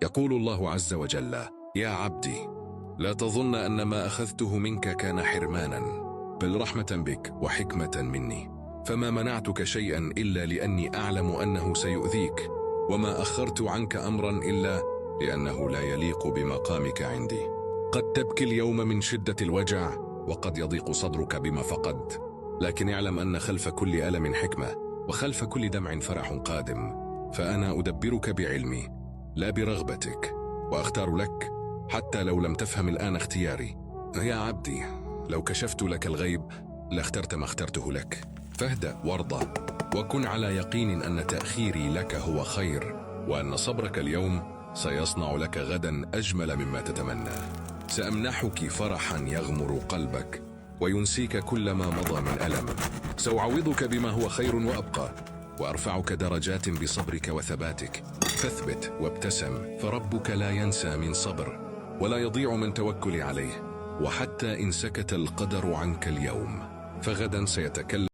يقول الله عز وجل: يا عبدي، لا تظن أن ما أخذته منك كان حرمانا، بل رحمة بك وحكمة مني، فما منعتك شيئا إلا لأني أعلم أنه سيؤذيك، وما أخرت عنك أمرا إلا لأنه لا يليق بمقامك عندي. قد تبكي اليوم من شدة الوجع، وقد يضيق صدرك بما فقدت، لكن اعلم أن خلف كل ألم حكمة، وخلف كل دمع فرح قادم. فأنا أدبرك بعلمي لا برغبتك، وأختار لك حتى لو لم تفهم الآن اختياري. يا عبدي، لو كشفت لك الغيب لاخترت ما اخترته لك، فاهدأ وارضى، وكن على يقين أن تأخيري لك هو خير، وأن صبرك اليوم سيصنع لك غدا أجمل مما تتمنى. سأمنحك فرحا يغمر قلبك وينسيك كل ما مضى من ألم. سأعوضك بما هو خير وأبقى، وأرفعك درجات بصبرك وثباتك. فاثبت وابتسم، فربك لا ينسى من صبر، ولا يضيع من توكل عليه. وحتى إن سكت القدر عنك اليوم، فغدا سيتكلم